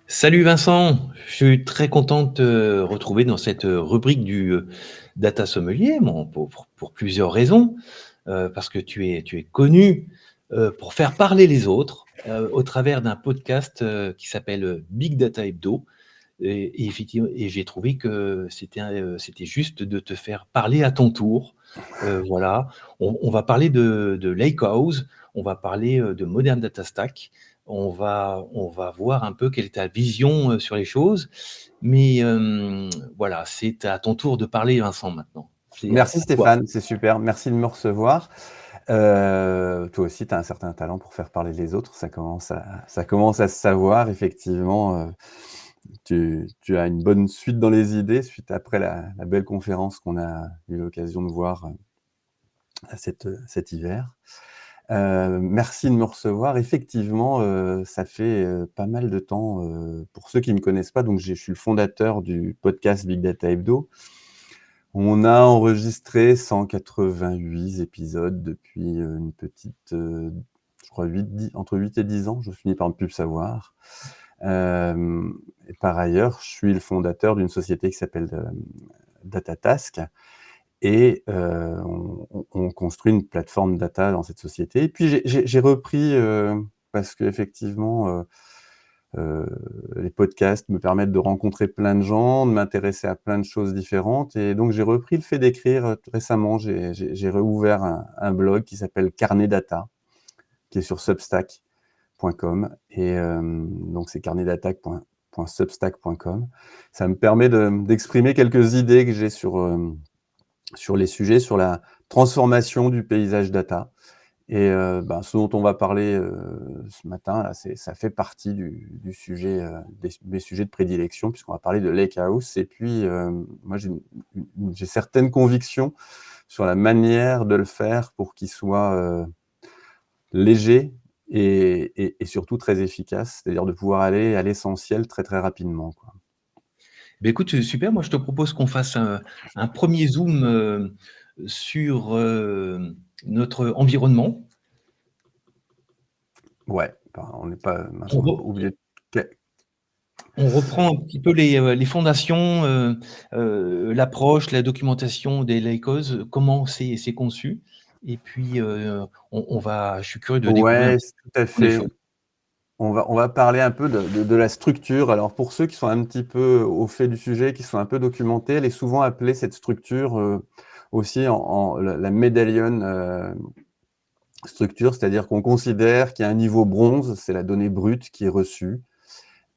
Salut Vincent, je suis très content de te retrouver dans cette rubrique du Data Sommelier, bon, pour plusieurs raisons. Parce que tu es connu pour faire parler les autres au travers d'un podcast qui s'appelle Big Data Hebdo. Et effectivement, et j'ai trouvé que c'était juste de te faire parler à ton tour. Voilà, on va parler de Lakehouse, on va parler de Modern Data Stack, on va voir un peu quelle est ta vision sur les choses. Mais voilà, c'est à ton tour de parler, Vincent, maintenant. C'est à Merci toi. Stéphane, c'est super. Merci de me recevoir. Toi aussi, tu as un certain talent pour faire parler les autres. Ça commence à se savoir, effectivement. Tu as une bonne suite dans les idées, suite après la belle conférence qu'on a eu l'occasion de voir cet hiver. Merci de me recevoir. Effectivement, ça fait pas mal de temps, pour ceux qui ne me connaissent pas, donc je suis le fondateur du podcast Big Data Hebdo. On a enregistré 188 épisodes depuis une petite, je crois entre 8 et 10 ans, je finis par ne plus le savoir. Et par ailleurs, je suis le fondateur d'une société qui s'appelle DataTask et on construit une plateforme data dans cette société. Et puis j'ai repris, parce qu'effectivement, les podcasts me permettent de rencontrer plein de gens, de m'intéresser à plein de choses différentes. Et donc, j'ai repris le fait d'écrire récemment. J'ai réouvert un blog qui s'appelle Carnet Data, qui est sur substack.com. Et donc, c'est carnetdata.substack.com. Ça me permet d'exprimer quelques idées que j'ai sur les sujets, sur la transformation du paysage data. Et ce dont on va parler ce matin, là, ça fait partie du sujet, mes sujets de prédilection, puisqu'on va parler de Lakehouse. Et puis, moi, j'ai certaines convictions sur la manière de le faire pour qu'il soit léger et surtout très efficace, c'est-à-dire de pouvoir aller à l'essentiel très, très rapidement, quoi. Ben écoute, super. Moi, je te propose qu'on fasse un premier zoom sur notre environnement. Ouais, on n'est pas On, maintenant re- obligé de... on reprend un petit peu les fondations, l'approche, la documentation des Lycos, comment c'est conçu. Et puis, je suis curieux de découvrir un Ouais, petit tout à peu les fait. choses. On va parler un peu de la structure. Alors, pour ceux qui sont un petit peu au fait du sujet, qui sont un peu documentés, elle est souvent appelée, cette structure, aussi la médaillon structure, c'est-à-dire qu'on considère qu'il y a un niveau bronze, c'est la donnée brute qui est reçue.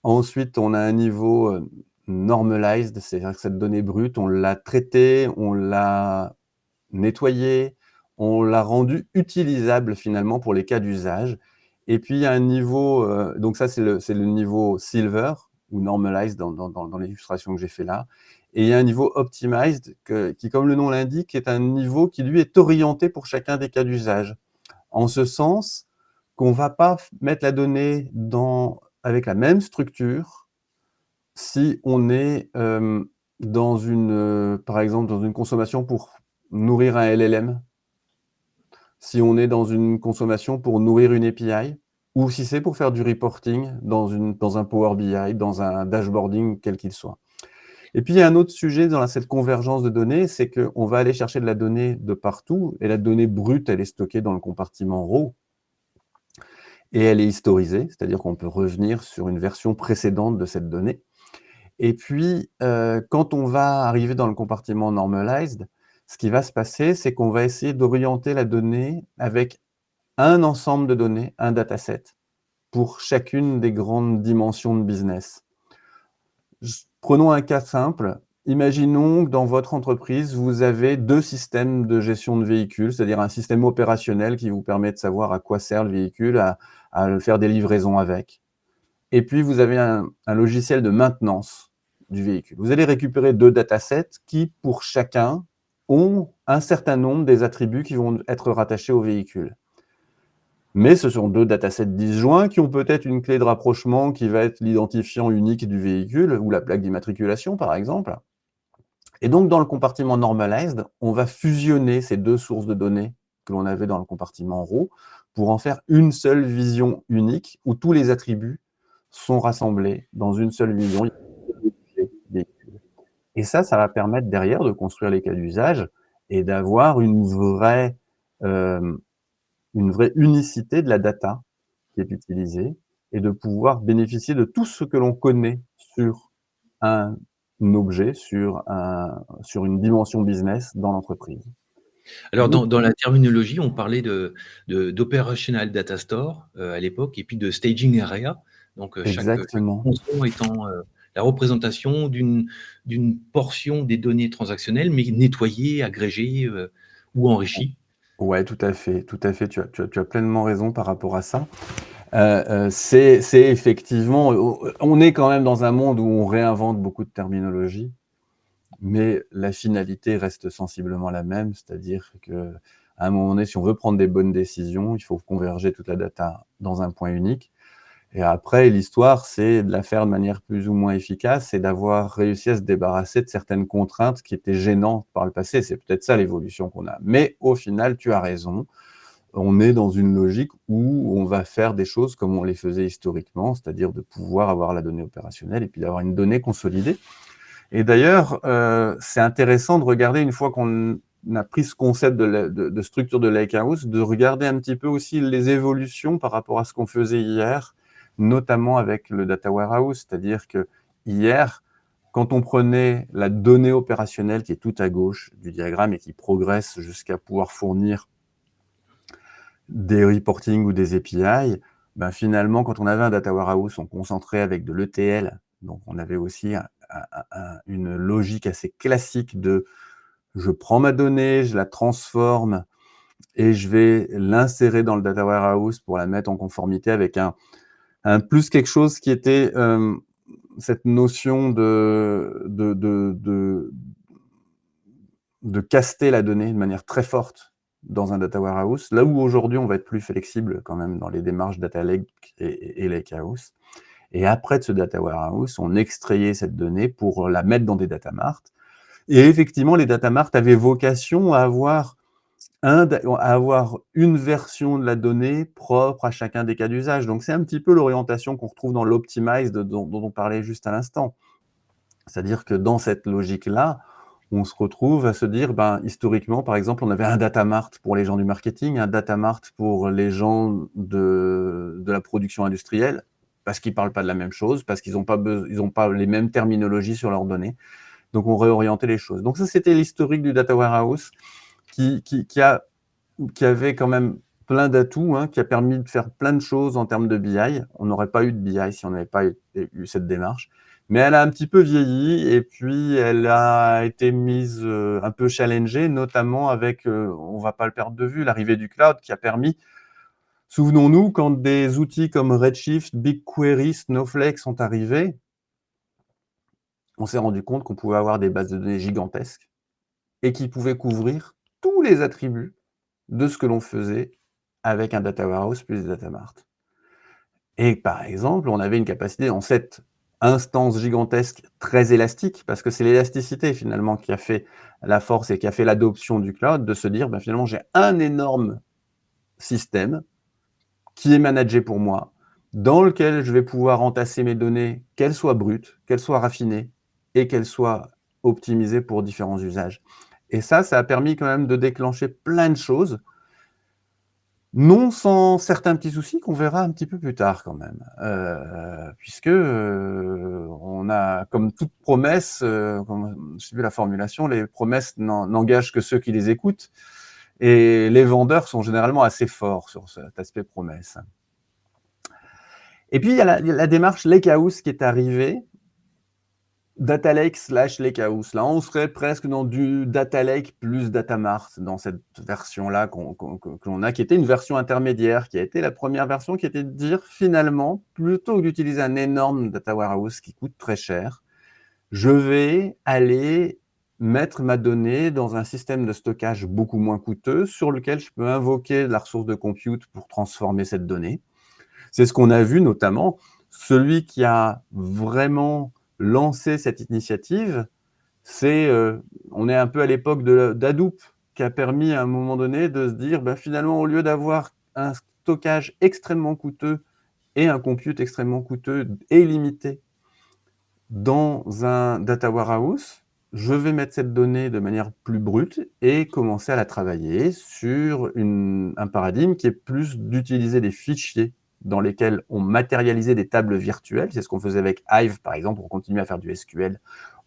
Ensuite, on a un niveau normalized, c'est-à-dire que cette donnée brute, on l'a traitée, on l'a nettoyée, on l'a rendue utilisable finalement pour les cas d'usage. Et puis, il y a un niveau, donc ça, c'est le niveau silver ou normalized dans l'illustration que j'ai fait là. Et il y a un niveau optimized qui, comme le nom l'indique, est un niveau qui, lui, est orienté pour chacun des cas d'usage. En ce sens qu'on ne va pas mettre la donnée avec la même structure si on est par exemple, dans une consommation pour nourrir un LLM, si on est dans une consommation pour nourrir une API, ou si c'est pour faire du reporting dans un Power BI, dans un dashboarding quel qu'il soit. Et puis, il y a un autre sujet dans cette convergence de données, c'est qu'on va aller chercher de la donnée de partout, et la donnée brute, elle est stockée dans le compartiment raw, et elle est historisée, c'est-à-dire qu'on peut revenir sur une version précédente de cette donnée. Et puis, quand on va arriver dans le compartiment normalized, ce qui va se passer, c'est qu'on va essayer d'orienter la donnée avec un ensemble de données, un dataset, pour chacune des grandes dimensions de business. Prenons un cas simple. Imaginons que dans votre entreprise, vous avez 2 systèmes de gestion de véhicules, c'est-à-dire un système opérationnel qui vous permet de savoir à quoi sert le véhicule, à faire des livraisons avec. Et puis, vous avez un logiciel de maintenance du véhicule. Vous allez récupérer 2 datasets qui, pour chacun, ont un certain nombre des attributs qui vont être rattachés au véhicule. Mais ce sont 2 datasets disjoints qui ont peut-être une clé de rapprochement qui va être l'identifiant unique du véhicule ou la plaque d'immatriculation, par exemple. Et donc, dans le compartiment normalized, on va fusionner ces 2 sources de données que l'on avait dans le compartiment raw pour en faire une seule vision unique où tous les attributs sont rassemblées dans une seule vision. Il y a des objets, véhicules. Et ça va permettre derrière de construire les cas d'usage et d'avoir une vraie unicité de la data qui est utilisée et de pouvoir bénéficier de tout ce que l'on connaît sur un objet, sur une dimension business dans l'entreprise. Alors Donc dans la terminologie, on parlait d'operational data store, à l'époque et puis de staging area. Donc, chaque exactement. tronçon étant, la représentation d'une portion des données transactionnelles, mais nettoyée, agrégée, ou enrichie. Ouais, tout à fait, tout à fait. Tu as pleinement raison par rapport à ça. C'est effectivement, on est quand même dans un monde où on réinvente beaucoup de terminologies, mais la finalité reste sensiblement la même, c'est-à-dire qu'à un moment donné, si on veut prendre des bonnes décisions, il faut converger toute la data dans un point unique. Et après, l'histoire, c'est de la faire de manière plus ou moins efficace et d'avoir réussi à se débarrasser de certaines contraintes qui étaient gênantes par le passé. C'est peut-être ça l'évolution qu'on a. Mais au final, tu as raison. On est dans une logique où on va faire des choses comme on les faisait historiquement, c'est-à-dire de pouvoir avoir la donnée opérationnelle et puis d'avoir une donnée consolidée. Et d'ailleurs, c'est intéressant de regarder, une fois qu'on a pris ce concept de structure de lakehouse, de regarder un petit peu aussi les évolutions par rapport à ce qu'on faisait hier, notamment avec le data warehouse, c'est-à-dire que hier, quand on prenait la donnée opérationnelle qui est tout à gauche du diagramme et qui progresse jusqu'à pouvoir fournir des reporting ou des API, ben finalement, quand on avait un data warehouse, on concentrait avec de l'ETL, donc on avait aussi une logique assez classique de je prends ma donnée, je la transforme et je vais l'insérer dans le data warehouse pour la mettre en conformité avec un plus quelque chose qui était cette notion de caster la donnée de manière très forte dans un data warehouse, là où aujourd'hui on va être plus flexible quand même dans les démarches data lake et lakehouse. Et après de ce data warehouse, on extrayait cette donnée pour la mettre dans des data marts. Et effectivement, les data marts avaient vocation à avoir une version de la donnée propre à chacun des cas d'usage. Donc c'est un petit peu l'orientation qu'on retrouve dans l'optimize dont on parlait juste à l'instant. C'est-à-dire que dans cette logique-là, on se retrouve à se dire, ben, historiquement, par exemple, on avait un data mart pour les gens du marketing, un data mart pour les gens de la production industrielle, parce qu'ils ne parlent pas de la même chose, parce qu'ils n'ont pas les mêmes terminologies sur leurs données. Donc, on réorientait les choses. Donc, ça, c'était l'historique du data warehouse qui avait quand même plein d'atouts, hein, qui a permis de faire plein de choses en termes de BI. On n'aurait pas eu de BI si on n'avait pas eu cette démarche. Mais elle a un petit peu vieilli et puis elle a été mise un peu challengée, notamment avec, on ne va pas le perdre de vue, l'arrivée du cloud qui a permis, souvenons-nous, quand des outils comme Redshift, BigQuery, Snowflake sont arrivés, on s'est rendu compte qu'on pouvait avoir des bases de données gigantesques et qui pouvaient couvrir tous les attributs de ce que l'on faisait avec un data warehouse plus des data marts. Et par exemple, on avait une capacité dans cette instance gigantesque très élastique, parce que c'est l'élasticité finalement qui a fait la force et qui a fait l'adoption du cloud, de se dire, ben, finalement, j'ai un énorme système qui est managé pour moi, dans lequel je vais pouvoir entasser mes données, qu'elles soient brutes, qu'elles soient raffinées et qu'elles soient optimisées pour différents usages. Et ça a permis quand même de déclencher plein de choses, non sans certains petits soucis qu'on verra un petit peu plus tard quand même, puisque on a comme toute promesse, je sais plus la formulation, les promesses n'engagent que ceux qui les écoutent, et les vendeurs sont généralement assez forts sur cet aspect promesse. Et puis il y a la démarche Lakehouse qui est arrivée, Data Lake / Lakehouse. Là, on serait presque dans du Data Lake plus Data Mart dans cette version-là que l'on a, qui était une version intermédiaire, qui a été la première version, qui était de dire finalement, plutôt que d'utiliser un énorme Data Warehouse qui coûte très cher, je vais aller mettre ma donnée dans un système de stockage beaucoup moins coûteux sur lequel je peux invoquer la ressource de compute pour transformer cette donnée. C'est ce qu'on a vu notamment. Celui qui a vraiment lancé cette initiative, on est un peu à l'époque d'Hadoop, qui a permis à un moment donné de se dire, ben, finalement, au lieu d'avoir un stockage extrêmement coûteux et un compute extrêmement coûteux et limité dans un data warehouse, je vais mettre cette donnée de manière plus brute et commencer à la travailler sur un paradigme qui est plus d'utiliser des fichiers dans lesquels on matérialisait des tables virtuelles. C'est ce qu'on faisait avec Hive, par exemple, pour continuer à faire du SQL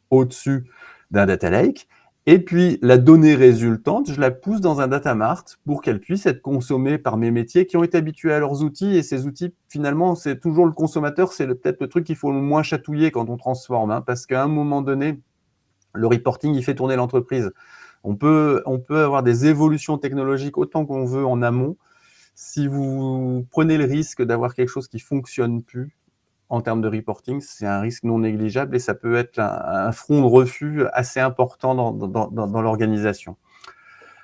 au-dessus d'un data lake. Et puis, la donnée résultante, je la pousse dans un data mart pour qu'elle puisse être consommée par mes métiers qui ont été habitués à leurs outils. Et ces outils, finalement, c'est toujours le consommateur, c'est peut-être le truc qu'il faut le moins chatouiller quand on transforme, hein, parce qu'à un moment donné, le reporting, il fait tourner l'entreprise. On peut avoir des évolutions technologiques autant qu'on veut en amont. Si vous prenez le risque d'avoir quelque chose qui ne fonctionne plus, en termes de reporting, c'est un risque non négligeable et ça peut être un front de refus assez important dans l'organisation.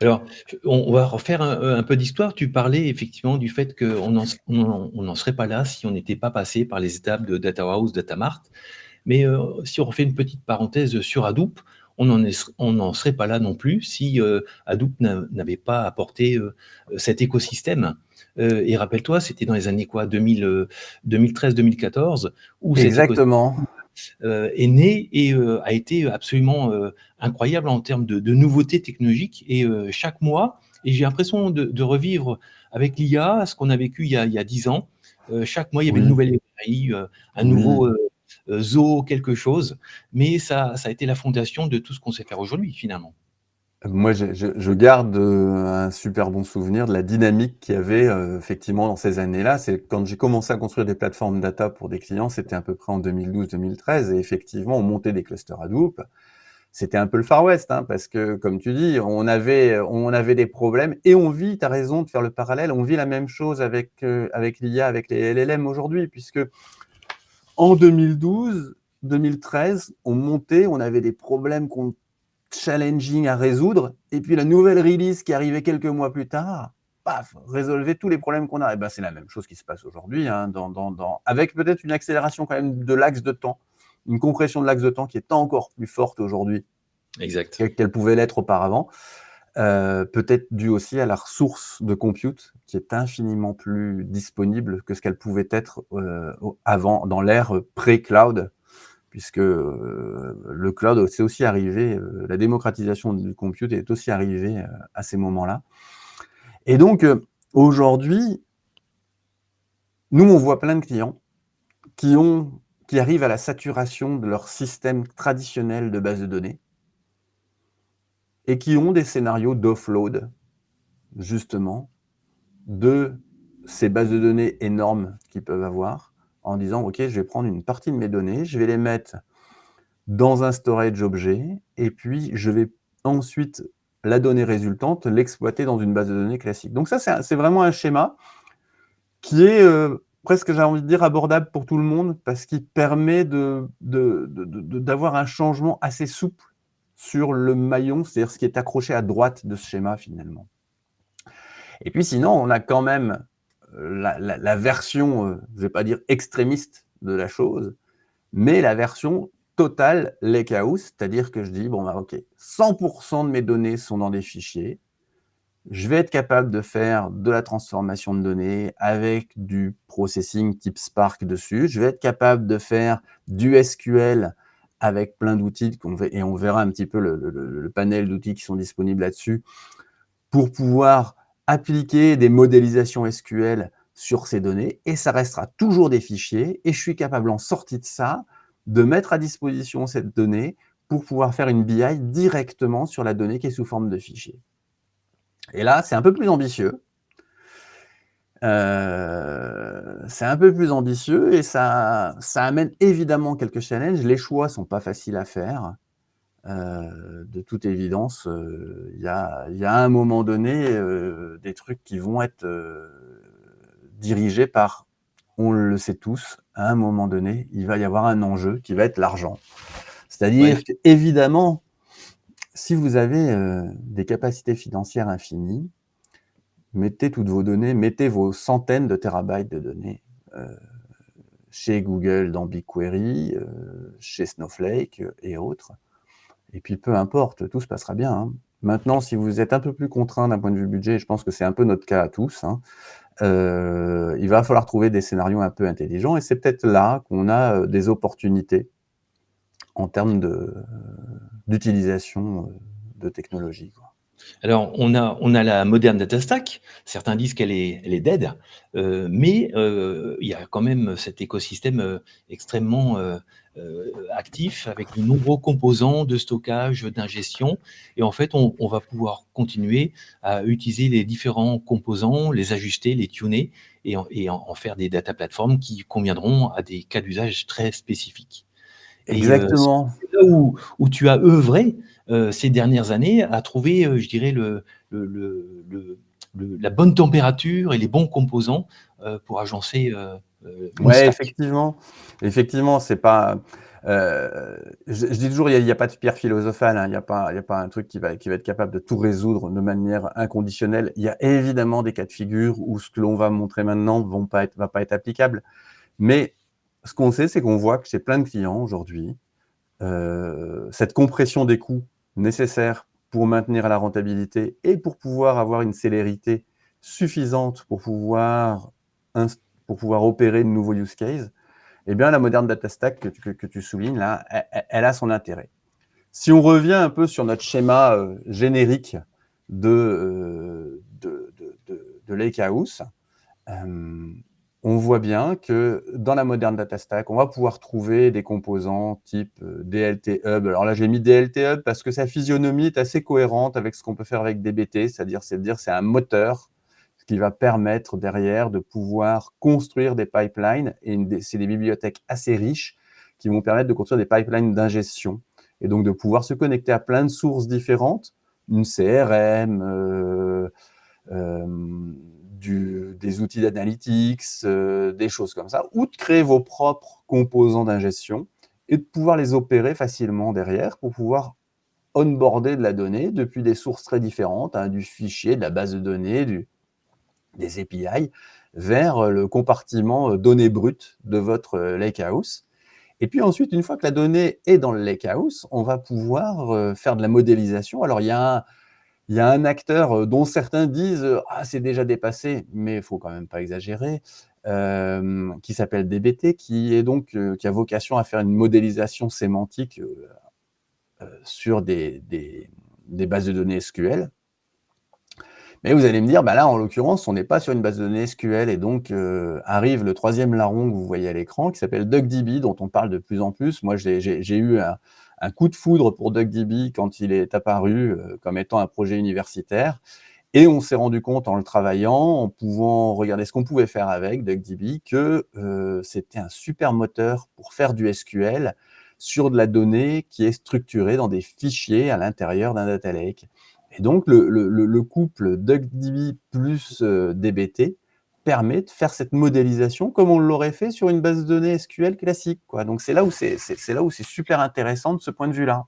Alors, on va refaire un peu d'histoire. Tu parlais effectivement du fait qu'on n'en serait pas là si on n'était pas passé par les étapes de Data Warehouse, Data Mart. Mais si on refait une petite parenthèse sur Hadoop, on n'en serait pas là non plus si Hadoop n'avait pas apporté cet écosystème. Et rappelle-toi, c'était dans les années quoi, 2013-2014, où cet écosystème Exactement. est né et a été absolument incroyable en termes de nouveautés technologiques. Et chaque mois, et j'ai l'impression de revivre avec l'IA ce qu'on a vécu il y a 10 ans. Chaque mois, il y avait une Oui. nouvelle librairie, un Oui. nouveau zoo, quelque chose. Mais ça a été la fondation de tout ce qu'on sait faire aujourd'hui, finalement. Moi, je garde un super bon souvenir de la dynamique qu'il y avait effectivement dans ces années-là. C'est quand j'ai commencé à construire des plateformes data pour des clients, c'était à peu près en 2012-2013. Et effectivement, on montait des clusters Hadoop. C'était un peu le Far West, hein, parce que, comme tu dis, on avait des problèmes. Et on vit, tu as raison de faire le parallèle, on vit la même chose avec l'IA, avec les LLM aujourd'hui, puisque en 2012, 2013, on montait, on avait des problèmes challenging à résoudre, et puis la nouvelle release qui arrivait quelques mois plus tard, paf, résolvait tous les problèmes qu'on a. Et ben, c'est la même chose qui se passe aujourd'hui, hein, avec peut-être une accélération quand même de l'axe de temps, une compression de l'axe de temps qui est encore plus forte aujourd'hui Exact. qu'elle pouvait l'être auparavant. Peut-être dû aussi à la ressource de compute qui est infiniment plus disponible que ce qu'elle pouvait être avant, dans l'ère pré-cloud, puisque le cloud, c'est aussi arrivé, la démocratisation du compute est aussi arrivée à ces moments-là. Et donc, aujourd'hui, nous, on voit plein de clients qui arrivent à la saturation de leur système traditionnel de base de données et qui ont des scénarios d'offload, justement, de ces bases de données énormes qu'ils peuvent avoir, en disant, OK, je vais prendre une partie de mes données, je vais les mettre dans un storage objet, et puis je vais ensuite, la donnée résultante, l'exploiter dans une base de données classique. Donc ça, c'est vraiment un schéma qui est presque, j'ai envie de dire, abordable pour tout le monde, parce qu'il permet d'avoir un changement assez souple sur le maillon, c'est-à-dire ce qui est accroché à droite de ce schéma, finalement. Et puis sinon, on a quand même la version, je ne vais pas dire extrémiste de la chose, mais la version totale lakehouse, c'est-à-dire que je dis, bon, bah, OK, 100% de mes données sont dans des fichiers, je vais être capable de faire de la transformation de données avec du processing type Spark dessus, je vais être capable de faire du SQL avec plein d'outils, et on verra un petit peu le panel d'outils qui sont disponibles là-dessus, pour pouvoir appliquer des modélisations SQL sur ces données, et ça restera toujours des fichiers, et je suis capable, en sortie de ça, de mettre à disposition cette donnée pour pouvoir faire une BI directement sur la donnée qui est sous forme de fichier. Et là, c'est un peu plus ambitieux. C'est un peu plus ambitieux et ça amène évidemment quelques challenges. Les choix ne sont pas faciles à faire. De toute évidence, il y a à un moment donné des trucs qui vont être dirigés par, on le sait tous, à un moment donné, il va y avoir un enjeu qui va être l'argent. C'est-à-dire qu'évidemment, si vous avez des capacités financières infinies, mettez toutes vos données, mettez vos centaines de térabytes de données chez Google dans BigQuery, chez Snowflake et autres. Et puis, peu importe, tout se passera bien, hein. Maintenant, si vous êtes un peu plus contraint d'un point de vue budget, je pense que c'est un peu notre cas à tous, hein, il va falloir trouver des scénarios un peu intelligents et c'est peut-être là qu'on a des opportunités en termes d'utilisation de technologie, quoi. Alors, on a la moderne data stack. Certains disent elle est dead, mais il y a quand même cet écosystème extrêmement actif avec de nombreux composants de stockage, d'ingestion. Et en fait, on va pouvoir continuer à utiliser les différents composants, les ajuster, les tuner et en faire des data platforms qui conviendront à des cas d'usage très spécifiques. Et Exactement. c'est là où tu as œuvré, ces dernières années à trouver, je dirais la bonne température et les bons composants, pour agencer, une Ouais, stack. effectivement, c'est pas, je dis toujours, il y a pas de pierre philosophale, hein. Il y a pas un truc qui va être capable de tout résoudre de manière inconditionnelle. Il y a évidemment des cas de figure où ce que l'on va montrer maintenant va pas être applicable. Mais ce qu'on sait, c'est qu'on voit que chez plein de clients aujourd'hui, cette compression des coûts nécessaire pour maintenir la rentabilité et pour pouvoir avoir une célérité suffisante inst pour pouvoir opérer de nouveaux use cases, eh bien, la moderne data stack que tu soulignes là, elle a son intérêt. Si on revient un peu sur notre schéma générique de Lakehouse, on voit bien que dans la moderne data stack, on va pouvoir trouver des composants type DLT Hub. Alors là, j'ai mis DLT Hub parce que sa physionomie est assez cohérente avec ce qu'on peut faire avec DBT, c'est-à-dire c'est un moteur qui va permettre derrière de pouvoir construire des pipelines, et c'est des bibliothèques assez riches qui vont permettre de construire des pipelines d'ingestion, et donc de pouvoir se connecter à plein de sources différentes, une CRM, des outils d'analytics, des choses comme ça, ou de créer vos propres composants d'ingestion et de pouvoir les opérer facilement derrière pour pouvoir onboarder de la donnée depuis des sources très différentes, hein, du fichier, de la base de données, des API, vers le compartiment données brutes de votre lakehouse. Et puis ensuite, une fois que la donnée est dans le lakehouse, on va pouvoir faire de la modélisation. Alors, il y a un acteur dont certains disent ah, c'est déjà dépassé, mais il ne faut quand même pas exagérer, qui s'appelle DBT, qui a vocation à faire une modélisation sémantique sur des bases de données SQL. Mais vous allez me dire, bah là, en l'occurrence, on n'est pas sur une base de données SQL, et donc arrive le troisième larron que vous voyez à l'écran, qui s'appelle DuckDB, dont on parle de plus en plus. Moi, j'ai eu un coup de foudre pour DuckDB quand il est apparu comme étant un projet universitaire. Et on s'est rendu compte en le travaillant, en pouvant regarder ce qu'on pouvait faire avec DuckDB, que c'était un super moteur pour faire du SQL sur de la donnée qui est structurée dans des fichiers à l'intérieur d'un data lake. Et donc, le couple DuckDB plus DBT permet de faire cette modélisation comme on l'aurait fait sur une base de données SQL classique, quoi. Donc, c'est là où c'est super intéressant de ce point de vue-là.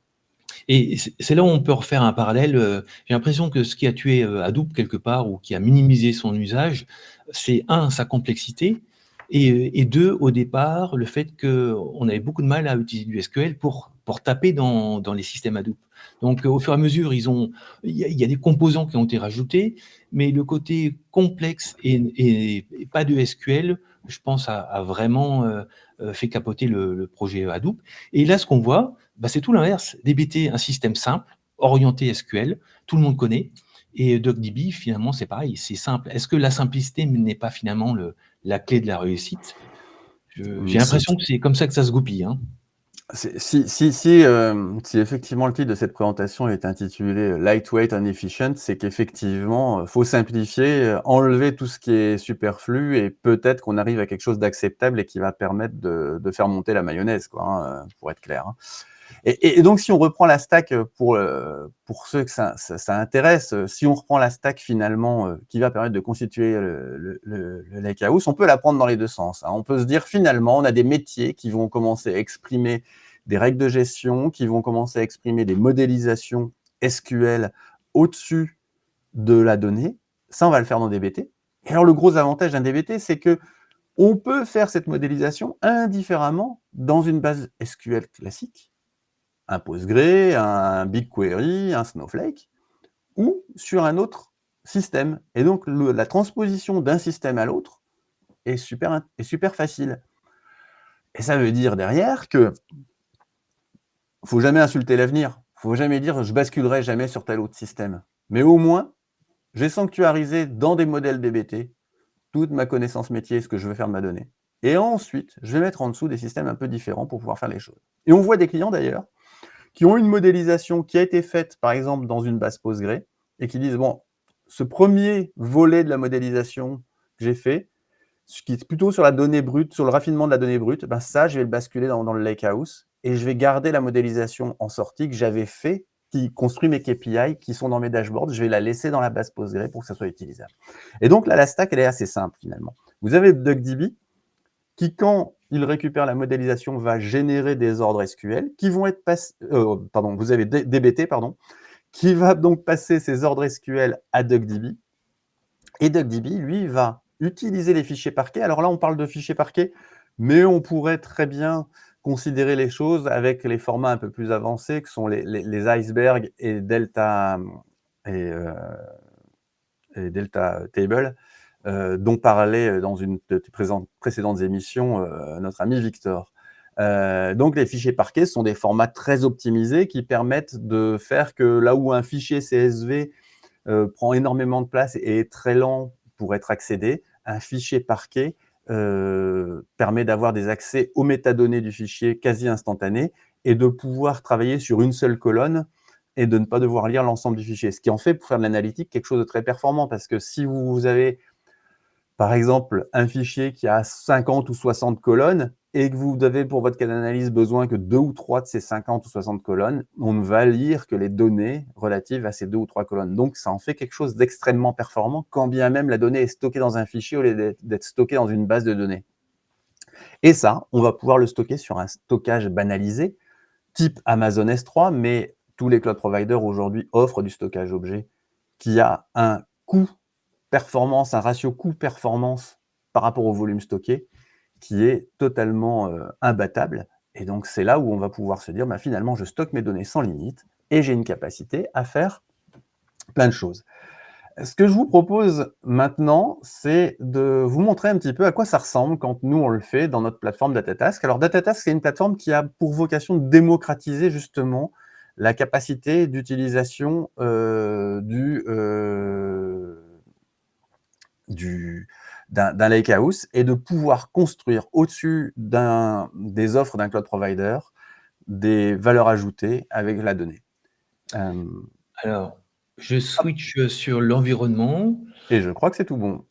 Et c'est là où on peut refaire un parallèle. J'ai l'impression que ce qui a tué Hadoop quelque part ou qui a minimisé son usage, c'est un, sa complexité, et deux, au départ, le fait qu'on avait beaucoup de mal à utiliser du SQL pour taper dans les systèmes Hadoop. Donc, au fur et à mesure, il y a des composants qui ont été rajoutés, mais le côté complexe et pas de SQL, je pense, a vraiment fait capoter le projet Hadoop. Et là, ce qu'on voit, bah, c'est tout l'inverse. DBT, un système simple, orienté SQL, tout le monde connaît. Et DuckDB, finalement, c'est pareil, c'est simple. Est-ce que la simplicité n'est pas finalement la clé de la réussite? J'ai Si, l'impression que c'est comme ça que ça se goupille, hein. si effectivement le titre de cette présentation est intitulé Lightweight and Efficient, c'est qu'effectivement, faut simplifier, enlever tout ce qui est superflu, et peut-être qu'on arrive à quelque chose d'acceptable et qui va permettre de faire monter la mayonnaise, quoi, hein, pour être clair, hein. Et donc, si on reprend la stack pour ceux que ça intéresse, si on reprend la stack finalement qui va permettre de constituer le lakehouse, on peut la prendre dans les deux sens, hein. On peut se dire finalement, on a des métiers qui vont commencer à exprimer des règles de gestion, qui vont commencer à exprimer des modélisations SQL au-dessus de la donnée. Ça, on va le faire dans DBT. Et alors, le gros avantage d'un DBT, c'est que on peut faire cette modélisation indifféremment dans une base SQL classique, un Postgre, un BigQuery, un Snowflake, ou sur un autre système. Et donc, la transposition d'un système à l'autre est super facile. Et ça veut dire derrière que faut jamais insulter l'avenir. Faut jamais dire je basculerai jamais sur tel autre système. Mais au moins, j'ai sanctuarisé dans des modèles DBT toute ma connaissance métier, ce que je veux faire de ma donnée. Et ensuite, je vais mettre en dessous des systèmes un peu différents pour pouvoir faire les choses. Et on voit des clients d'ailleurs qui ont une modélisation qui a été faite, par exemple, dans une base Postgre, et qui disent, bon, ce premier volet de la modélisation que j'ai fait, ce qui est plutôt sur la donnée brute, sur le raffinement de la donnée brute, ben ça, je vais le basculer dans le Lakehouse, et je vais garder la modélisation en sortie que j'avais fait, qui construit mes KPI, qui sont dans mes dashboards, je vais la laisser dans la base Postgre pour que ça soit utilisable. Et donc là, la stack, elle est assez simple, finalement. Vous avez DuckDB, qui, quand il récupère la modélisation, va générer des ordres SQL qui vont être passés, vous avez DBT, qui va donc passer ces ordres SQL à DuckDB. Et DuckDB, lui, va utiliser les fichiers parquets. Alors là, on parle de fichiers parquets, mais on pourrait très bien considérer les choses avec les formats un peu plus avancés, que sont les icebergs et Delta, et Delta Table, dont parlait dans une de tes précédentes émissions notre ami Victor. Donc les fichiers parquets sont des formats très optimisés qui permettent de faire que là où un fichier CSV prend énormément de place et est très lent pour être accédé, un fichier parquet permet d'avoir des accès aux métadonnées du fichier quasi instantanés et de pouvoir travailler sur une seule colonne et de ne pas devoir lire l'ensemble du fichier. Ce qui en fait, pour faire de l'analytique, quelque chose de très performant, parce que si vous avez, par exemple, un fichier qui a 50 ou 60 colonnes et que vous avez pour votre cas d'analyse besoin que 2 ou 3 de ces 50 ou 60 colonnes, on ne va lire que les données relatives à ces 2 ou 3 colonnes. Donc, ça en fait quelque chose d'extrêmement performant, quand bien même la donnée est stockée dans un fichier au lieu d'être stockée dans une base de données. Et ça, on va pouvoir le stocker sur un stockage banalisé, type Amazon S3, mais tous les cloud providers aujourd'hui offrent du stockage objet qui a un coût performance, un ratio coût-performance par rapport au volume stocké qui est totalement imbattable. Et donc, c'est là où on va pouvoir se dire, bah, finalement, je stocke mes données sans limite et j'ai une capacité à faire plein de choses. Ce que je vous propose maintenant, c'est de vous montrer un petit peu à quoi ça ressemble quand nous, on le fait dans notre plateforme Datatask. Alors, Datatask, c'est une plateforme qui a pour vocation de démocratiser justement la capacité d'utilisation d'un lakehouse et de pouvoir construire au-dessus des offres d'un cloud provider des valeurs ajoutées avec la donnée. Alors, je switch sur l'environnement. Et je crois que c'est tout bon.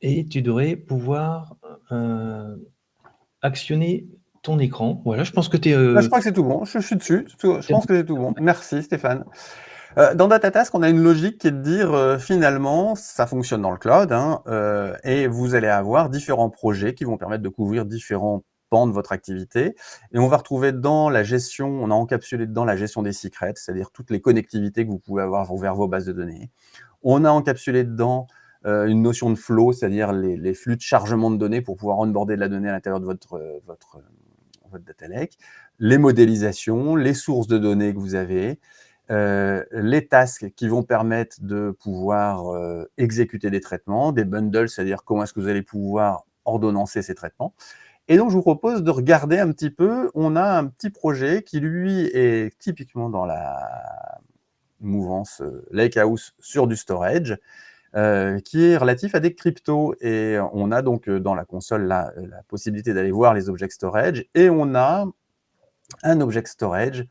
Et tu devrais pouvoir actionner ton écran. Voilà, je pense que tu es... Je crois que c'est tout bon, je suis dessus, je pense que c'est tout bon. Merci Stéphane. Dans Datatask, on a une logique qui est de dire, finalement, ça fonctionne dans le cloud, et vous allez avoir différents projets qui vont permettre de couvrir différents pans de votre activité. Et on va retrouver dans la gestion, on a encapsulé dedans la gestion des secrets, c'est-à-dire toutes les connectivités que vous pouvez avoir vers vos bases de données. On a encapsulé dedans une notion de flow, c'est-à-dire les flux de chargement de données pour pouvoir onboarder de la donnée à l'intérieur de votre data lake, les modélisations, les sources de données que vous avez, les tasks qui vont permettre de pouvoir exécuter des traitements, des bundles, c'est-à-dire comment est-ce que vous allez pouvoir ordonnancer ces traitements. Et donc, je vous propose de regarder un petit peu, on a un petit projet qui, lui, est typiquement dans la mouvance Lakehouse sur du storage, qui est relatif à des cryptos. Et on a donc dans la console la possibilité d'aller voir les object storage, et on a un object storage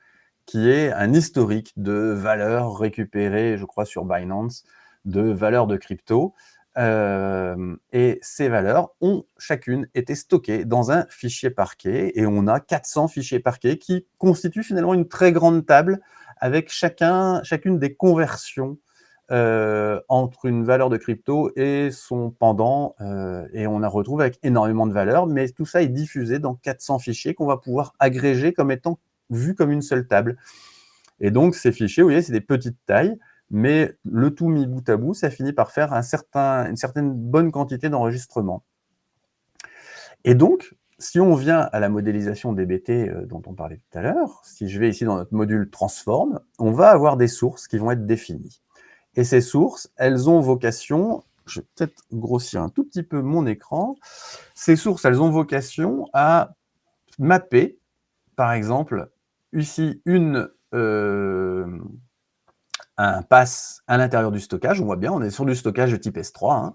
qui est un historique de valeurs récupérées, je crois, sur Binance, de valeurs de crypto. Et ces valeurs ont chacune été stockées dans un fichier parquet, et on a 400 fichiers parquets qui constituent finalement une très grande table avec chacune des conversions entre une valeur de crypto et son pendant, et on a retrouvé avec énormément de valeurs, mais tout ça est diffusé dans 400 fichiers qu'on va pouvoir agréger comme étant vus comme une seule table. Et donc ces fichiers, vous voyez, c'est des petites tailles, mais le tout mis bout à bout, ça finit par faire une certaine bonne quantité d'enregistrement. Et donc, si on vient à la modélisation DBT dont on parlait tout à l'heure, si je vais ici dans notre module Transform, on va avoir des sources qui vont être définies. Et ces sources, elles ont vocation, je vais peut-être grossir un tout petit peu mon écran, ces sources, elles ont vocation à mapper, par exemple, ici, un pass à l'intérieur du stockage. On voit bien, on est sur du stockage de type S3,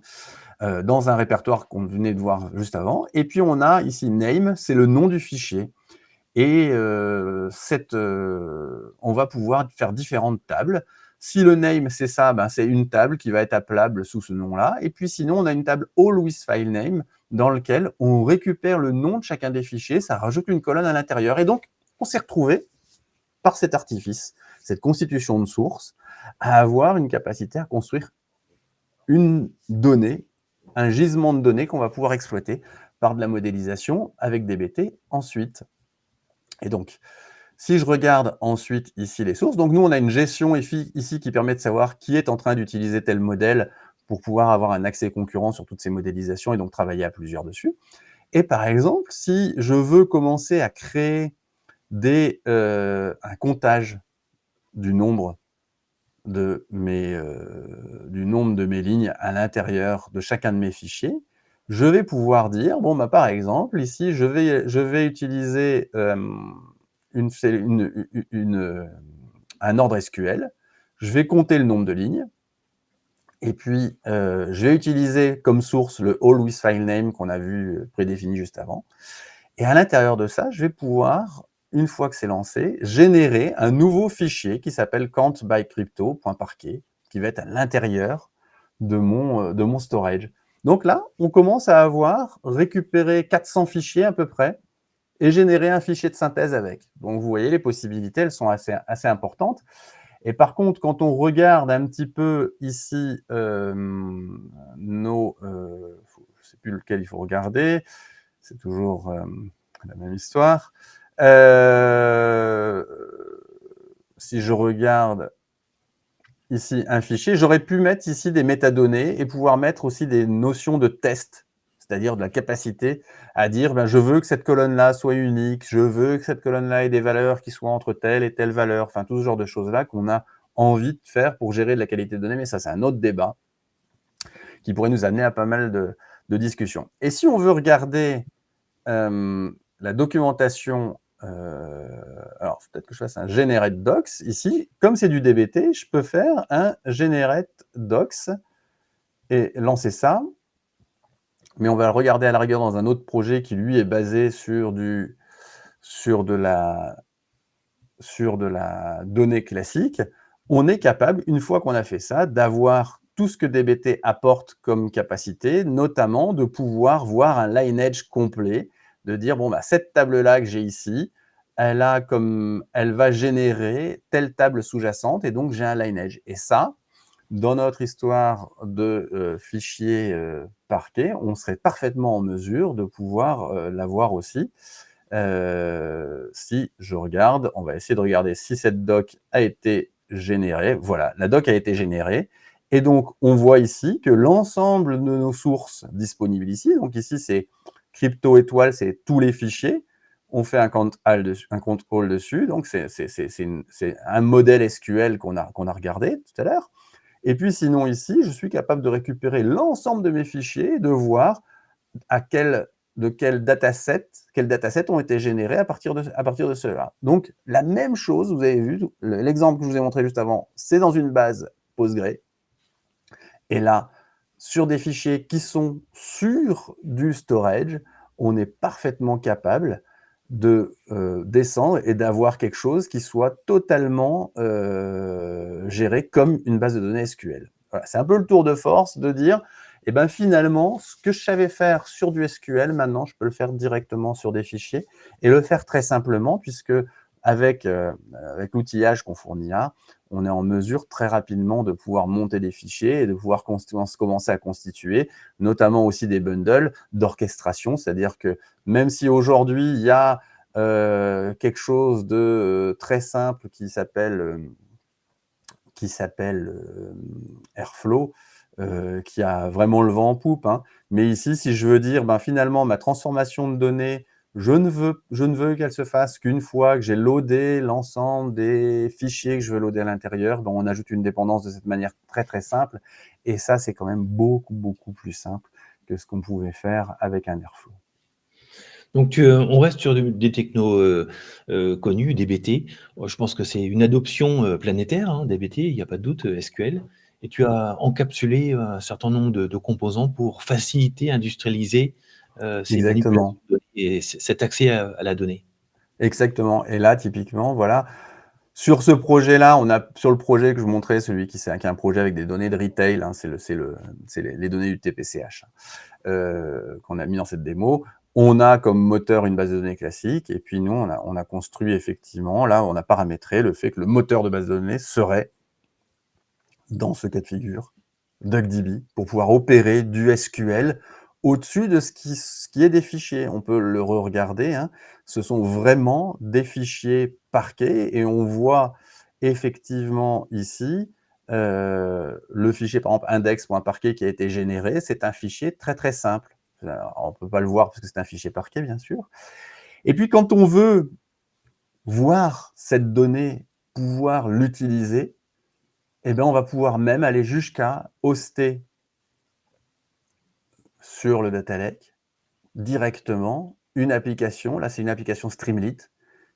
hein, dans un répertoire qu'on venait de voir juste avant. Et puis, on a ici name, c'est le nom du fichier. Et on va pouvoir faire différentes tables. Si le name, c'est ça, ben, c'est une table qui va être appelable sous ce nom-là. Et puis sinon, on a une table all with file name dans laquelle on récupère le nom de chacun des fichiers, ça rajoute une colonne à l'intérieur. Et donc, on s'est retrouvé par cet artifice, cette constitution de source, à avoir une capacité à construire une donnée, un gisement de données qu'on va pouvoir exploiter par de la modélisation avec DBT ensuite. Et donc, si je regarde ensuite ici les sources, donc nous, on a une gestion ici qui permet de savoir qui est en train d'utiliser tel modèle pour pouvoir avoir un accès concurrent sur toutes ces modélisations et donc travailler à plusieurs dessus. Et par exemple, si je veux commencer à créer un comptage du nombre de mes lignes à l'intérieur de chacun de mes fichiers, je vais pouvoir dire, bon, bah, par exemple, ici, je vais utiliser un ordre SQL, je vais compter le nombre de lignes, et puis je vais utiliser comme source le all with file name qu'on a vu prédéfini juste avant, et à l'intérieur de ça, je vais pouvoir, une fois que c'est lancé, générer un nouveau fichier qui s'appelle countbycrypto.parquet, qui va être à l'intérieur de mon storage. Donc là, on commence à avoir récupéré 400 fichiers à peu près et générer un fichier de synthèse avec. Donc vous voyez, les possibilités, elles sont assez importantes. Et par contre, quand on regarde un petit peu ici je ne sais plus lequel il faut regarder, c'est toujours la même histoire. Si je regarde ici un fichier, j'aurais pu mettre ici des métadonnées et pouvoir mettre aussi des notions de test, c'est-à-dire de la capacité à dire ben, je veux que cette colonne-là soit unique, je veux que cette colonne-là ait des valeurs qui soient entre telle et telle valeur, enfin tout ce genre de choses-là qu'on a envie de faire pour gérer de la qualité de données, mais ça c'est un autre débat qui pourrait nous amener à pas mal de discussions. Et si on veut regarder la documentation, alors peut-être que je fasse un generate docs ici, comme c'est du DBT, je peux faire un generate docs et lancer ça, mais on va le regarder à la rigueur dans un autre projet qui lui est basé sur de la donnée classique. On est capable, une fois qu'on a fait ça, d'avoir tout ce que DBT apporte comme capacité, notamment de pouvoir voir un lineage complet, de dire, bon, bah, cette table-là que j'ai ici, elle va générer telle table sous-jacente, et donc j'ai un lineage. Et ça, dans notre histoire de fichier Parquet, on serait parfaitement en mesure de pouvoir l'avoir aussi. Si je regarde, on va essayer de regarder si cette doc a été générée. Voilà, la doc a été générée. Et donc, on voit ici que l'ensemble de nos sources disponibles ici, donc ici, c'est crypto étoile, c'est tous les fichiers. On fait un control dessus. Donc, c'est un modèle SQL qu'on a regardé tout à l'heure. Et puis, sinon, ici, je suis capable de récupérer l'ensemble de mes fichiers et de voir quels datasets ont été générés à partir de cela. Donc, la même chose, vous avez vu, l'exemple que je vous ai montré juste avant, c'est dans une base Postgre. Et là, sur des fichiers qui sont sur du storage, on est parfaitement capable de descendre et d'avoir quelque chose qui soit totalement géré comme une base de données SQL. Voilà, c'est un peu le tour de force de dire, eh ben, finalement, ce que je savais faire sur du SQL, maintenant, je peux le faire directement sur des fichiers et le faire très simplement, puisque avec l'outillage qu'on fournira, on est en mesure très rapidement de pouvoir monter des fichiers et de pouvoir commencer à constituer, notamment aussi des bundles d'orchestration, c'est-à-dire que même si aujourd'hui, il y a quelque chose de très simple qui s'appelle Airflow, qui a vraiment le vent en poupe, hein. Mais ici, si je veux dire, ben, finalement, ma transformation de données Je ne veux qu'elle se fasse qu'une fois que j'ai loadé l'ensemble des fichiers que je veux loader à l'intérieur. Donc, on ajoute une dépendance de cette manière très, très simple. Et ça, c'est quand même beaucoup, beaucoup plus simple que ce qu'on pouvait faire avec un Airflow. Donc on reste sur des technos, connus, DBT. Je pense que c'est une adoption, planétaire, hein, DBT, il y a pas de doute, SQL, et tu as encapsulé un certain nombre de composants pour faciliter, industrialiser, ces manipulations Exactement. de données et cet accès à la donnée. Exactement. Et là, typiquement, voilà, sur ce projet-là, sur le projet que je vous montrais, celui qui est un projet avec des données de retail, hein, c'est les données du TPCH, qu'on a mis dans cette démo. On a comme moteur une base de données classique, et puis nous, on a construit effectivement, là, on a paramétré le fait que le moteur de base de données serait, dans ce cas de figure, DuckDB, pour pouvoir opérer du SQL au-dessus de ce qui est des fichiers. On peut le re-regarder, hein. Ce sont vraiment des fichiers parquets, et on voit effectivement ici le fichier, par exemple, index.parquet qui a été généré. C'est un fichier très très simple. Alors, on ne peut pas le voir parce que c'est un fichier parquet, bien sûr. Et puis, quand on veut voir cette donnée, pouvoir l'utiliser, eh ben, on va pouvoir même aller jusqu'à hoster sur le data lake directement une application. Là, c'est une application Streamlit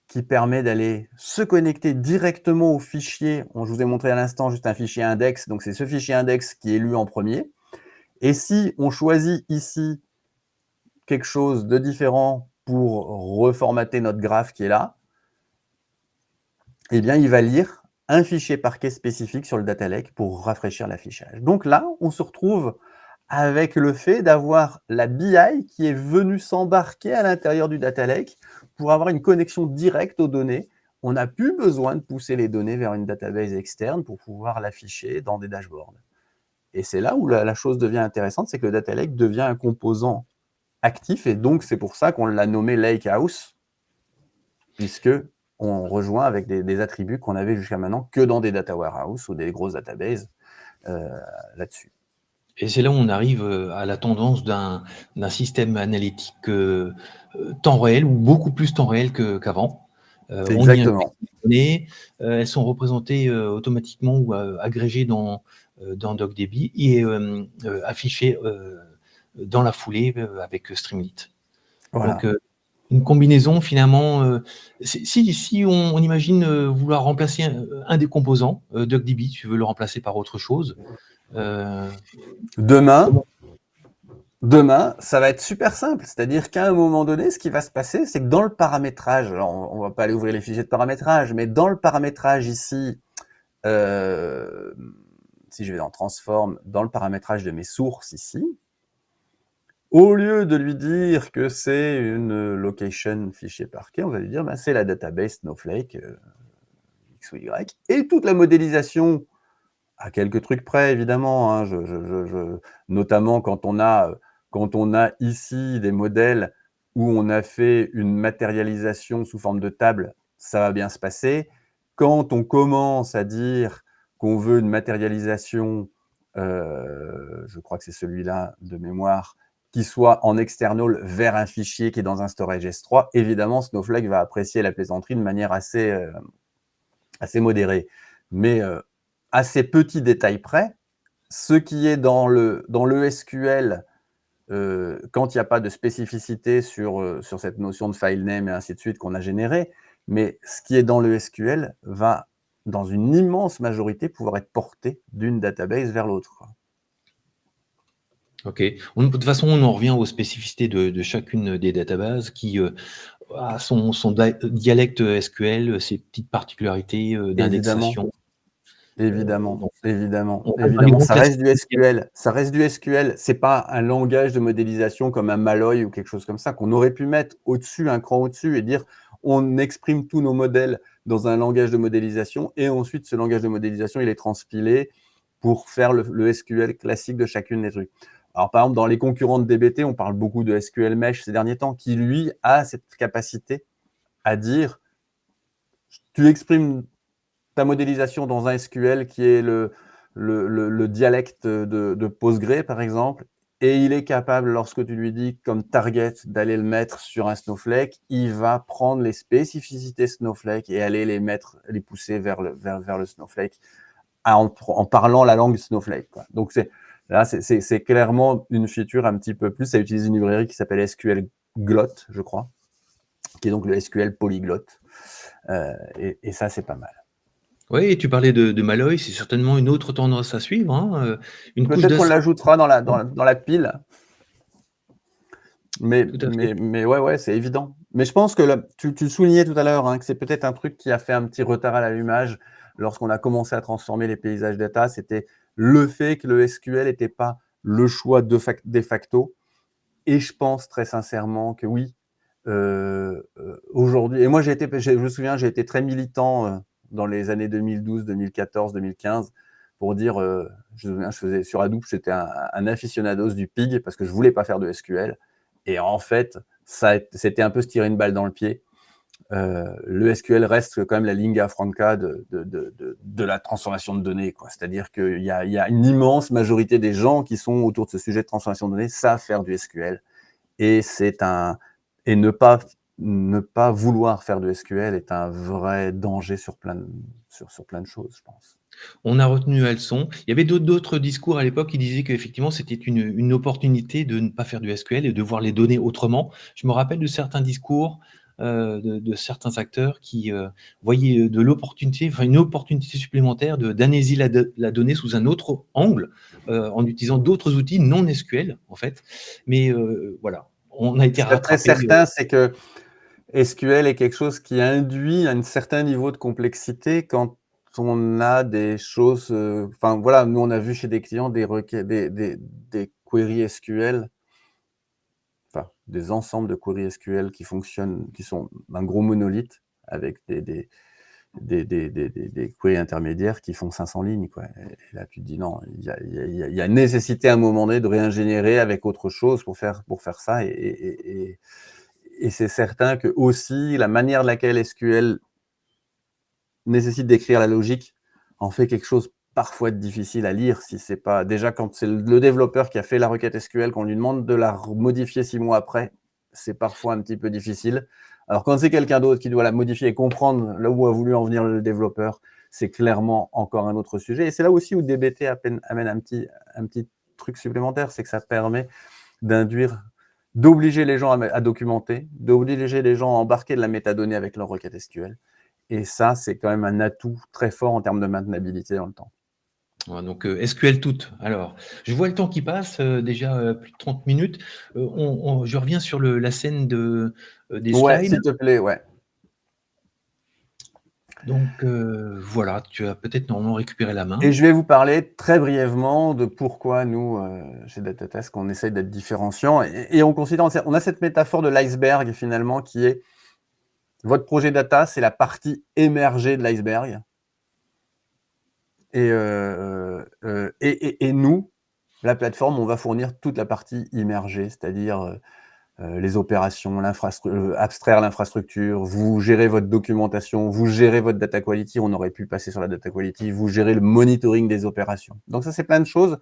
qui permet d'aller se connecter directement au fichier. Je vous ai montré à l'instant juste un fichier index. Donc, c'est ce fichier index qui est lu en premier. Et si on choisit ici quelque chose de différent pour reformater notre graphe qui est là, eh bien, il va lire un fichier parquet spécifique sur le data lake pour rafraîchir l'affichage. Donc là, on se retrouve avec le fait d'avoir la BI qui est venue s'embarquer à l'intérieur du data lake pour avoir une connexion directe aux données. On n'a plus besoin de pousser les données vers une database externe pour pouvoir l'afficher dans des dashboards. Et c'est là où la chose devient intéressante, c'est que le data lake devient un composant actif, et donc c'est pour ça qu'on l'a nommé Lakehouse, puisque on rejoint avec des attributs qu'on avait jusqu'à maintenant que dans des data warehouse ou des grosses databases là-dessus. Et c'est là où on arrive, à la tendance d'un système analytique, temps réel, ou beaucoup plus temps réel qu'avant. On y injecte Exactement. des données, elles sont représentées, automatiquement ou agrégées dans DocDB et affichées, dans la foulée, avec Streamlit. Donc Voilà. une combinaison finalement, si on imagine, vouloir remplacer un des composants, DocDB, tu veux le remplacer par autre chose, Demain, comment Demain, ça va être super simple. C'est-à-dire qu'à un moment donné, ce qui va se passer, c'est que dans le paramétrage, alors on va pas aller ouvrir les fichiers de paramétrage, mais dans le paramétrage ici, si je vais dans Transform, dans le paramétrage de mes sources ici, au lieu de lui dire que c'est une location fichier parquet, on va lui dire ben, c'est la database Snowflake X ou Y, et toute la modélisation, à quelques trucs près évidemment, hein, notamment quand on a ici des modèles où on a fait une matérialisation sous forme de table, ça va bien se passer. Quand on commence à dire qu'on veut une matérialisation, je crois que c'est celui-là de mémoire, qui soit en external vers un fichier qui est dans un storage S3, évidemment, Snowflake va apprécier la plaisanterie de manière assez modérée. Mais à ces petits détails près, ce qui est dans le SQL, quand il n'y a pas de spécificité sur cette notion de file name et ainsi de suite qu'on a généré, mais ce qui est dans le SQL va, dans une immense majorité, pouvoir être porté d'une database vers l'autre. OK. De toute façon, on en revient aux spécificités de chacune des databases qui, a son dialecte SQL, ses petites particularités, Évidemment, d'indexation. évidemment, Donc évidemment, on reste dans les évidemment. grands Ça classiques. reste du SQL. Ça reste du SQL. C'est pas un langage de modélisation comme un Malloy ou quelque chose comme ça qu'on aurait pu mettre au-dessus, un cran au-dessus, et dire on exprime tous nos modèles dans un langage de modélisation, et ensuite ce langage de modélisation il est transpilé pour faire le SQL classique de chacune des trucs. Alors par exemple dans les concurrents de DBT, on parle beaucoup de SQL Mesh ces derniers temps, qui lui a cette capacité à dire tu exprimes ta modélisation dans un SQL qui est le dialecte de Postgre, par exemple, Et il est capable, lorsque tu lui dis comme target d'aller le mettre sur un Snowflake, il va prendre les spécificités Snowflake et aller les pousser vers le Snowflake en parlant la langue Snowflake, quoi. Donc c'est clairement une feature un petit peu plus. Ça utilise une librairie qui s'appelle SQL Glot, je crois, qui est donc le SQL polyglotte. Et ça, c'est pas mal. Oui, et tu parlais de Malloy, c'est certainement une autre tendance à suivre, hein, une couche Peut-être qu'on d'assemblage. l'ajoutera dans la pile. Mais, Tout à fait. mais ouais, c'est évident. Mais je pense que tu soulignais tout à l'heure, hein, que c'est peut-être un truc qui a fait un petit retard à l'allumage lorsqu'on a commencé à transformer les paysages data. C'était le fait que le SQL n'était pas le choix de facto. Et je pense très sincèrement que oui, aujourd'hui. Et moi, je me souviens, j'ai été très militant dans les années 2012, 2014, 2015 pour dire, je faisais sur Hadoop, j'étais un aficionados du PIG parce que je voulais pas faire de SQL. Et en fait, c'était un peu se tirer une balle dans le pied. Le SQL reste quand même la lingua franca de la transformation de données, quoi. C'est-à-dire qu'il y a une immense majorité des gens qui sont autour de ce sujet de transformation de données savent faire du SQL. Et ne pas vouloir faire de SQL est un vrai danger sur plein de choses, je pense. On a retenu la leçon. Il y avait d'autres discours à l'époque qui disaient qu'effectivement, c'était une opportunité de ne pas faire du SQL et de voir les données autrement. Je me rappelle de certains discours de certains acteurs qui voyaient de l'opportunité, enfin une opportunité supplémentaire d'analyser la donnée sous un autre angle, en utilisant d'autres outils non SQL, en fait. Mais voilà, on a été Ce qui est très rattrapé. certain, c'est que SQL est quelque chose qui induit un certain niveau de complexité quand on a des choses. Enfin voilà, nous on a vu chez des clients des queries SQL, enfin des ensembles de queries SQL qui fonctionnent, qui sont un gros monolithe avec des queries intermédiaires qui font 500 lignes, quoi. Et là, tu te dis non, il y a nécessité à un moment donné de réingénierer avec autre chose pour faire ça. Et c'est certain que aussi la manière de laquelle SQL nécessite d'écrire la logique en fait quelque chose parfois de difficile à lire. Si c'est pas déjà, quand c'est le développeur qui a fait la requête SQL, qu'on lui demande de la modifier 6 mois après, c'est parfois un petit peu difficile. Alors quand c'est quelqu'un d'autre qui doit la modifier et comprendre là où a voulu en venir le développeur, c'est clairement encore un autre sujet. Et c'est là aussi où DBT amène un petit truc supplémentaire, c'est que ça permet d'obliger les gens à documenter, d'obliger les gens à embarquer de la métadonnée avec leur requête SQL. Et ça, c'est quand même un atout très fort en termes de maintenabilité dans le temps. Donc SQL toutes. Alors, je vois le temps qui passe, déjà plus de 30 minutes. Je reviens sur la scène des Ouais, slides. s'il te plaît, ouais. Donc voilà, tu as peut-être normalement récupéré la main. Et je vais vous parler très brièvement de pourquoi nous, chez Datatask, on essaye d'être différenciant. Et on a cette métaphore de l'iceberg finalement qui est votre projet data, c'est la partie émergée de l'iceberg. Et nous, la plateforme, on va fournir toute la partie immergée, c'est-à-dire les opérations, abstraire l'infrastructure, vous gérez votre documentation, vous gérez votre data quality, on aurait pu passer sur la data quality, vous gérez le monitoring des opérations. Donc ça, c'est plein de choses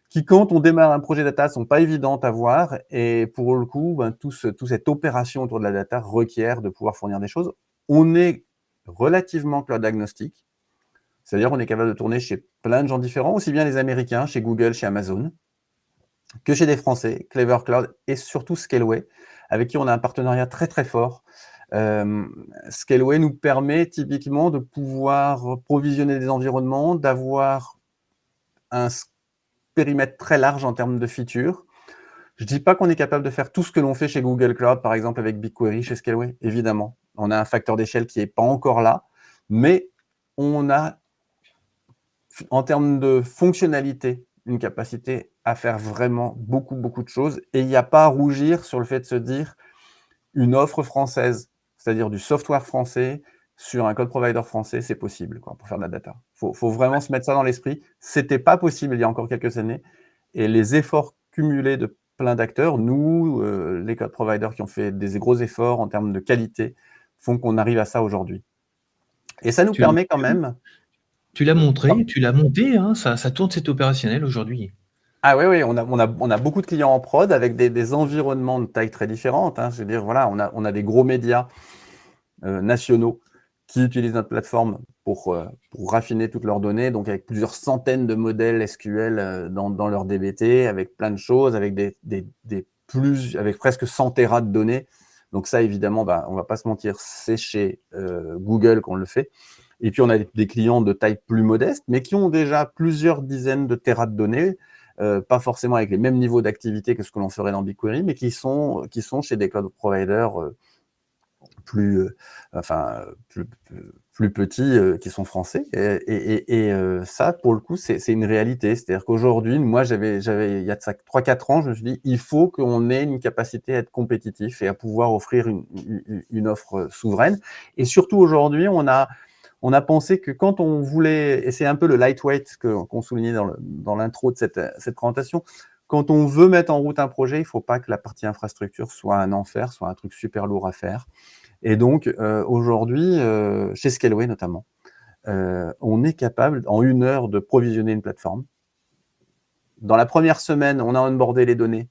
qui, quand on démarre un projet data, sont pas évidentes à voir. Et pour le coup, toute cette opération autour de la data requiert de pouvoir fournir des choses. On est relativement cloud agnostique, c'est-à-dire on est capable de tourner chez plein de gens différents, aussi bien les Américains, chez Google, chez Amazon, que chez des Français, Clever Cloud et surtout Scaleway, avec qui on a un partenariat très très fort. Scaleway nous permet typiquement de pouvoir provisionner des environnements, d'avoir un périmètre très large en termes de features. Je ne dis pas qu'on est capable de faire tout ce que l'on fait chez Google Cloud, par exemple avec BigQuery chez Scaleway, évidemment. On a un facteur d'échelle qui n'est pas encore là, mais on a, en termes de fonctionnalité, une capacité à faire vraiment beaucoup, beaucoup de choses. Et il n'y a pas à rougir sur le fait de se dire une offre française, c'est-à-dire du software français sur un code provider français, c'est possible, quoi, pour faire de la data. Il faut vraiment se mettre ça dans l'esprit. Ce n'était pas possible il y a encore quelques années. Et les efforts cumulés de plein d'acteurs, nous, les code providers qui ont fait des gros efforts en termes de qualité, font qu'on arrive à ça aujourd'hui. Et ça nous permet quand même... Tu l'as montré, tu l'as monté, hein, ça tourne, c'est opérationnel aujourd'hui. Ah oui, oui, on a beaucoup de clients en prod avec des environnements de taille très différentes, hein. Je veux dire, voilà, on a des gros médias nationaux qui utilisent notre plateforme pour raffiner toutes leurs données, donc avec plusieurs centaines de modèles SQL dans leur DBT, avec plein de choses, avec avec presque 100 téras de données. Donc ça, évidemment, on va pas se mentir, c'est chez Google qu'on le fait. Et puis, on a des clients de taille plus modeste, mais qui ont déjà plusieurs dizaines de téras de données, pas forcément avec les mêmes niveaux d'activité que ce que l'on ferait dans BigQuery, mais qui sont chez des cloud providers plus, plus petits, qui sont français. Et ça, pour le coup, c'est une réalité. C'est-à-dire qu'aujourd'hui, moi, il y a de ça 3-4 ans, je me suis dit, il faut qu'on ait une capacité à être compétitif et à pouvoir offrir une offre souveraine. Et surtout, aujourd'hui, on a pensé que quand on voulait, et c'est un peu le lightweight qu'on soulignait dans l'intro de cette présentation, quand on veut mettre en route un projet, il ne faut pas que la partie infrastructure soit un enfer, soit un truc super lourd à faire. Et donc, aujourd'hui, chez Scaleway notamment, on est capable, en 1 heure, de provisionner une plateforme. Dans la première semaine, on a onboardé les données.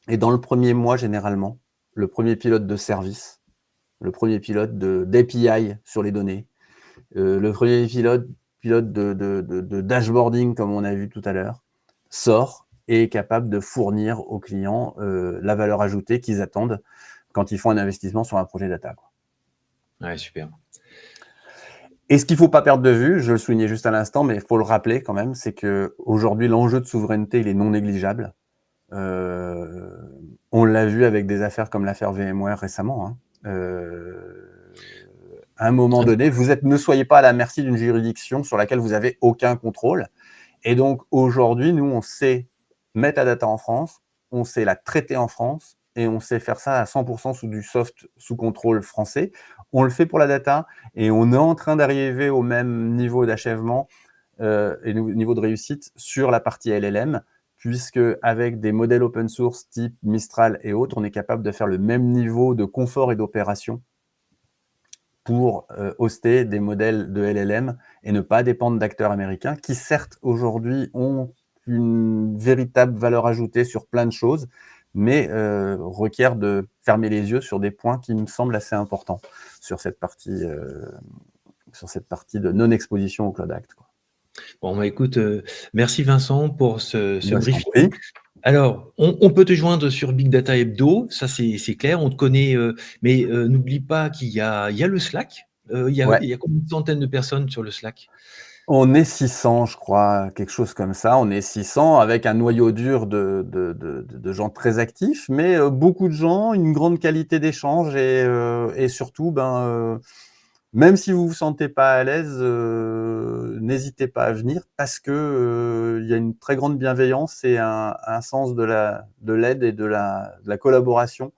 Et dans le premier mois, généralement, le premier pilote de service, le premier pilote d'API sur les données, le premier pilote de dashboarding, comme on a vu tout à l'heure, sort et est capable de fournir aux clients la valeur ajoutée qu'ils attendent quand ils font un investissement sur un projet data, quoi. Ouais, super. Et ce qu'il ne faut pas perdre de vue, je le soulignais juste à l'instant, mais il faut le rappeler quand même, c'est qu'aujourd'hui, l'enjeu de souveraineté, il est non négligeable. On l'a vu avec des affaires comme l'affaire VMware récemment, hein. À un moment donné, ne soyez pas à la merci d'une juridiction sur laquelle vous n'avez aucun contrôle. Et donc, aujourd'hui, nous, on sait mettre la data en France, on sait la traiter en France, et on sait faire ça à 100% sous du soft, sous contrôle français. On le fait pour la data, et on est en train d'arriver au même niveau d'achèvement et niveau de réussite sur la partie LLM, puisque avec des modèles open source type Mistral et autres, on est capable de faire le même niveau de confort et d'opération pour hoster des modèles de LLM et ne pas dépendre d'acteurs américains qui, certes, aujourd'hui ont une véritable valeur ajoutée sur plein de choses, mais requièrent de fermer les yeux sur des points qui me semblent assez importants sur cette partie de non-exposition au Cloud Act, quoi. Bon, bah, écoute, merci Vincent pour ce Je t'en briefing. prie. Alors, on peut te joindre sur Big Data Hebdo, ça c'est clair, on te connaît, mais n'oublie pas qu'il y a le Slack. Ouais. Il y a combien de centaines de personnes sur le Slack? On est 600, je crois, quelque chose comme ça. On est 600 avec un noyau dur de gens très actifs, mais beaucoup de gens, une grande qualité d'échange et surtout, même si vous vous sentez pas à l'aise, n'hésitez pas à venir parce que il y a une très grande bienveillance et un sens de l'aide et de la collaboration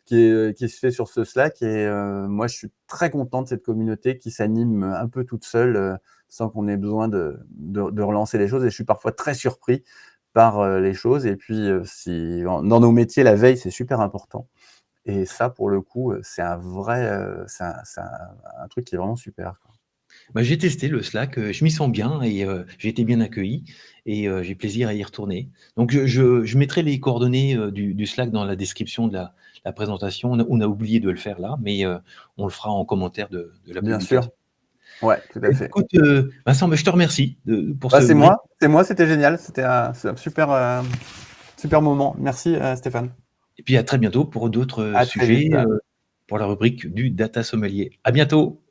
qui se fait sur ce Slack. Et moi, je suis très content de cette communauté qui s'anime un peu toute seule, sans qu'on ait besoin de relancer les choses. Et je suis parfois très surpris par les choses. Et puis, dans nos métiers, la veille, c'est super important. Et ça, pour le coup, c'est un truc qui est vraiment super, quoi. Bah, j'ai testé le Slack, je m'y sens bien et j'ai été bien accueilli et j'ai plaisir à y retourner. Donc je mettrai les coordonnées, du Slack dans la description de la présentation. On a oublié de le faire là, mais on le fera en commentaire de la Bien publication. sûr. Ouais, tout à fait. Écoute, Vincent, bah, je te remercie pour ce C'est brief moi, c'était génial. C'était un super, super moment. Merci, Stéphane. et puis à très bientôt pour d'autres À très vite. sujets, pour la rubrique du Data Sommelier. À bientôt!